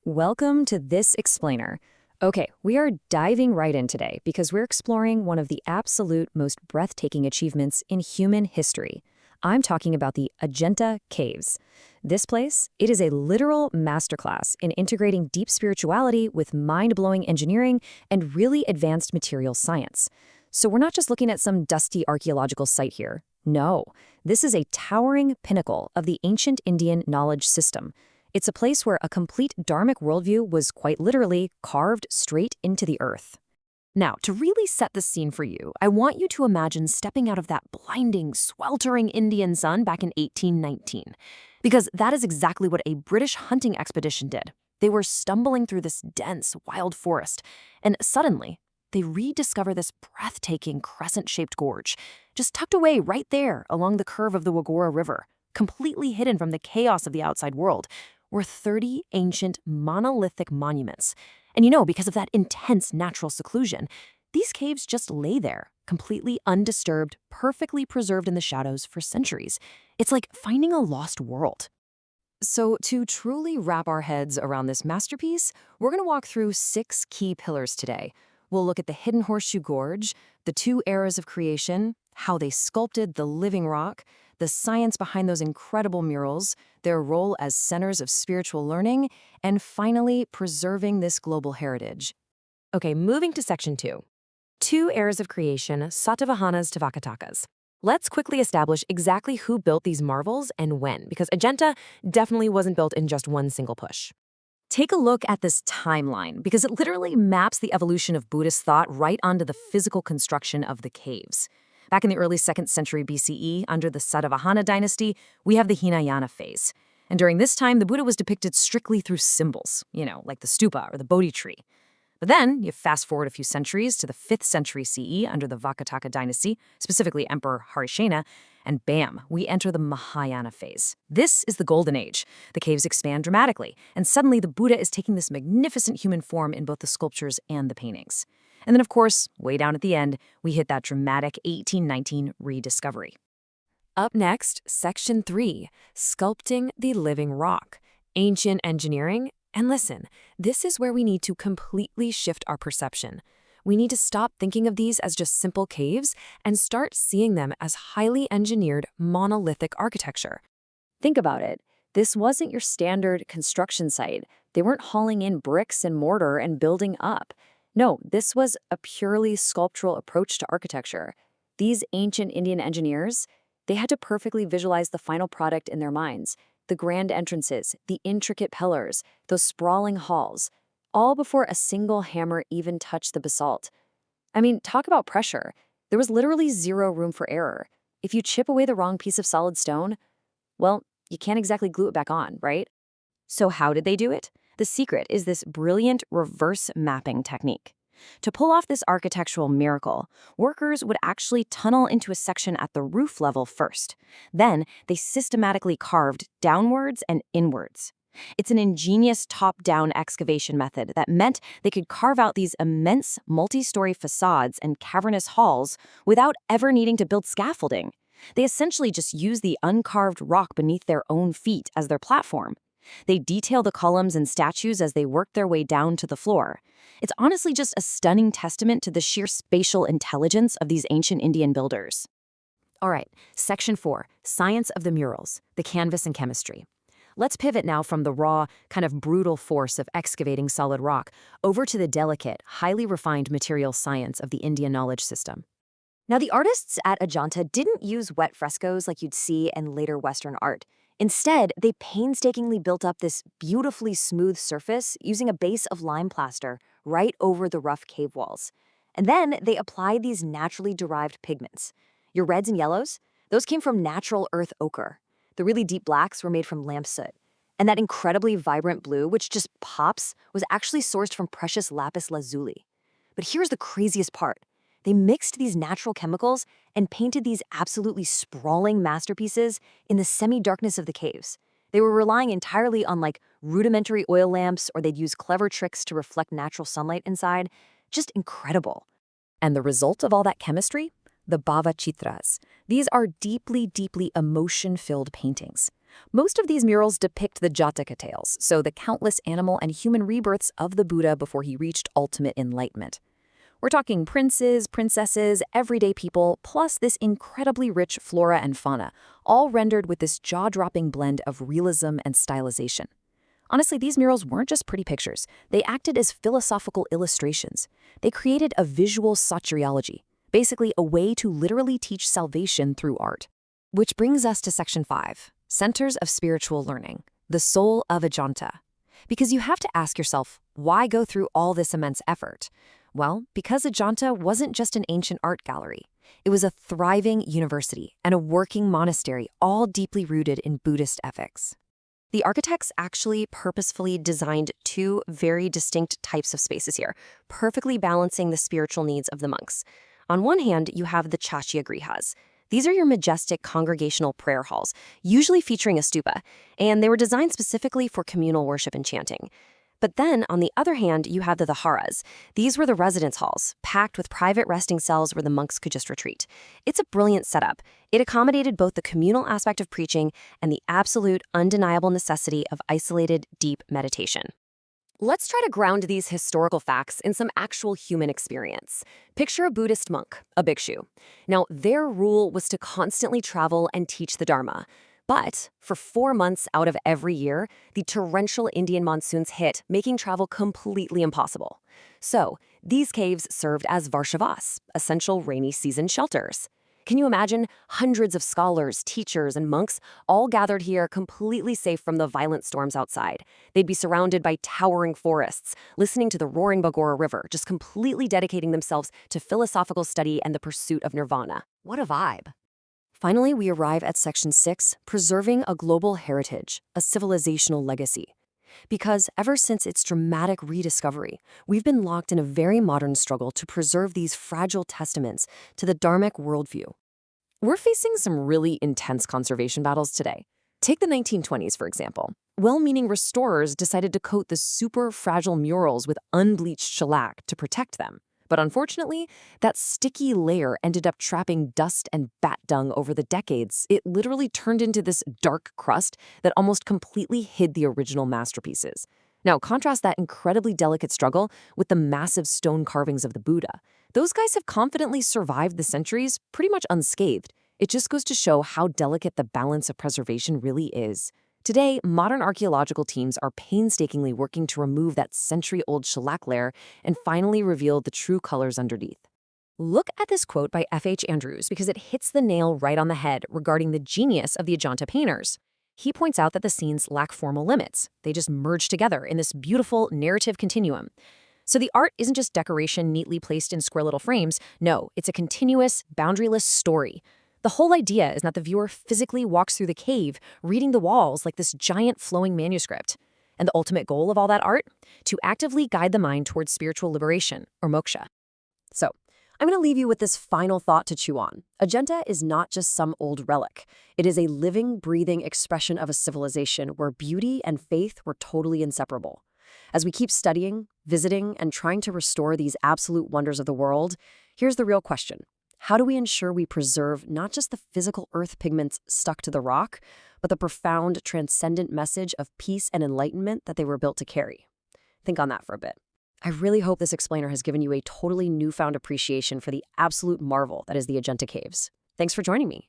Welcome to This Explainer. Okay, we are diving right in today because we're exploring one of the absolute most breathtaking achievements in human history. I'm talking about the Ajanta Caves. This place, it is a literal masterclass in integrating deep spirituality with mind-blowing engineering and really advanced material science. So we're not just looking at some dusty archaeological site here. No, this is a towering pinnacle of the ancient Indian knowledge system. It's a place where a complete dharmic worldview was quite literally carved straight into the earth. Now, to really set the scene for you, I want you to imagine stepping out of that blinding, sweltering Indian sun back in 1819. Because that is exactly what a British hunting expedition did. They were stumbling through this dense, wild forest, and suddenly, they rediscover this breathtaking crescent-shaped gorge, just tucked away right there along the curve of the Wagora River, completely hidden from the chaos of the outside world, were 30 ancient monolithic monuments. And because of that intense natural seclusion, these caves just lay there, completely undisturbed, perfectly preserved in the shadows for centuries. It's like finding a lost world. So to truly wrap our heads around this masterpiece, we're going to walk through 6 key pillars today. We'll look at the hidden horseshoe gorge, the 2 eras of creation, how they sculpted the living rock, the science behind those incredible murals, their role as centers of spiritual learning, and finally, preserving this global heritage. Okay, moving to section 2. 2 eras of creation, Satavahanas to Vakatakas. Let's quickly establish exactly who built these marvels and when, because Ajanta definitely wasn't built in just one single push. Take a look at this timeline, because it literally maps the evolution of Buddhist thought right onto the physical construction of the caves. Back in the early 2nd century BCE, under the Satavahana dynasty, we have the Hinayana phase. And during this time, the Buddha was depicted strictly through symbols, like the stupa or the Bodhi tree. But then, you fast forward a few centuries to the 5th century CE under the Vakataka dynasty, specifically Emperor Harisena, and bam, we enter the Mahayana phase. This is the golden age. The caves expand dramatically, and suddenly the Buddha is taking this magnificent human form in both the sculptures and the paintings. And then, of course, way down at the end, we hit that dramatic 1819 rediscovery. Up next, section 3, sculpting the living rock, ancient engineering. And listen, this is where we need to completely shift our perception. We need to stop thinking of these as just simple caves and start seeing them as highly engineered monolithic architecture. Think about it. This wasn't your standard construction site. They weren't hauling in bricks and mortar and building up. No, this was a purely sculptural approach to architecture. These ancient Indian engineers, they had to perfectly visualize the final product in their minds. The grand entrances, the intricate pillars, those sprawling halls, all before a single hammer even touched the basalt. I mean, talk about pressure. There was literally zero room for error. If you chip away the wrong piece of solid stone, well, you can't exactly glue it back on, right? So how did they do it? The secret is this brilliant reverse mapping technique. To pull off this architectural miracle, workers would actually tunnel into a section at the roof level first. Then, they systematically carved downwards and inwards. It's an ingenious top-down excavation method that meant they could carve out these immense multi-story facades and cavernous halls without ever needing to build scaffolding. They essentially just used the uncarved rock beneath their own feet as their platform. They detail the columns and statues as they work their way down to the floor. It's honestly just a stunning testament to the sheer spatial intelligence of these ancient Indian builders. All right, section 4, science of the murals, the canvas and chemistry. Let's pivot now from the raw, kind of brutal force of excavating solid rock over to the delicate, highly refined material science of the Indian knowledge system. Now, the artists at Ajanta didn't use wet frescoes like you'd see in later Western art. Instead, they painstakingly built up this beautifully smooth surface using a base of lime plaster right over the rough cave walls. And then they applied these naturally derived pigments. Your reds and yellows, those came from natural earth ochre. The really deep blacks were made from lamp soot. And that incredibly vibrant blue, which just pops, was actually sourced from precious lapis lazuli. But here's the craziest part. They mixed these natural chemicals and painted these absolutely sprawling masterpieces in the semi-darkness of the caves. They were relying entirely on rudimentary oil lamps, or they'd use clever tricks to reflect natural sunlight inside. Just incredible. And the result of all that chemistry? The Bhava Chitras. These are deeply, deeply emotion-filled paintings. Most of these murals depict the Jataka tales, so the countless animal and human rebirths of the Buddha before he reached ultimate enlightenment. We're talking princes, princesses, everyday people, plus this incredibly rich flora and fauna, all rendered with this jaw-dropping blend of realism and stylization. Honestly, these murals weren't just pretty pictures. They acted as philosophical illustrations. They created a visual soteriology, basically a way to literally teach salvation through art. Which brings us to Section 5, Centers of Spiritual Learning, the soul of Ajanta. Because you have to ask yourself, why go through all this immense effort? Well, because Ajanta wasn't just an ancient art gallery. It was a thriving university and a working monastery, all deeply rooted in Buddhist ethics. The architects actually purposefully designed two very distinct types of spaces here, perfectly balancing the spiritual needs of the monks. On one hand, you have the Chachya Grihas. These are your majestic congregational prayer halls, usually featuring a stupa, and they were designed specifically for communal worship and chanting. But then, on the other hand, you have the Viharas. These were the residence halls, packed with private resting cells where the monks could just retreat. It's a brilliant setup. It accommodated both the communal aspect of preaching and the absolute, undeniable necessity of isolated, deep meditation. Let's try to ground these historical facts in some actual human experience. Picture a Buddhist monk, a bhikshu. Now, their rule was to constantly travel and teach the Dharma. But for 4 months out of every year, the torrential Indian monsoons hit, making travel completely impossible. So, these caves served as Varshavas, essential rainy season shelters. Can you imagine hundreds of scholars, teachers, and monks all gathered here completely safe from the violent storms outside? They'd be surrounded by towering forests, listening to the roaring Bagora River, just completely dedicating themselves to philosophical study and the pursuit of nirvana. What a vibe! Finally, we arrive at Section 6, Preserving a Global Heritage, a Civilizational Legacy. Because ever since its dramatic rediscovery, we've been locked in a very modern struggle to preserve these fragile testaments to the Dharmic worldview. We're facing some really intense conservation battles today. Take the 1920s, for example. Well-meaning restorers decided to coat the super fragile murals with unbleached shellac to protect them. But unfortunately, that sticky layer ended up trapping dust and bat dung over the decades. It literally turned into this dark crust that almost completely hid the original masterpieces. Now, contrast that incredibly delicate struggle with the massive stone carvings of the Buddha. Those guys have confidently survived the centuries pretty much unscathed. It just goes to show how delicate the balance of preservation really is. Today, modern archaeological teams are painstakingly working to remove that century-old shellac layer and finally reveal the true colors underneath. Look at this quote by F.H. Andrews because it hits the nail right on the head regarding the genius of the Ajanta painters. He points out that the scenes lack formal limits. They just merge together in this beautiful narrative continuum. So the art isn't just decoration neatly placed in square little frames. No, it's a continuous, boundaryless story. The whole idea is that the viewer physically walks through the cave, reading the walls like this giant flowing manuscript. And the ultimate goal of all that art? To actively guide the mind towards spiritual liberation, or moksha. So, I'm going to leave you with this final thought to chew on. Ajanta is not just some old relic. It is a living, breathing expression of a civilization where beauty and faith were totally inseparable. As we keep studying, visiting, and trying to restore these absolute wonders of the world, here's the real question. How do we ensure we preserve not just the physical earth pigments stuck to the rock, but the profound, transcendent message of peace and enlightenment that they were built to carry? Think on that for a bit. I really hope this explainer has given you a totally newfound appreciation for the absolute marvel that is the Ajanta Caves. Thanks for joining me.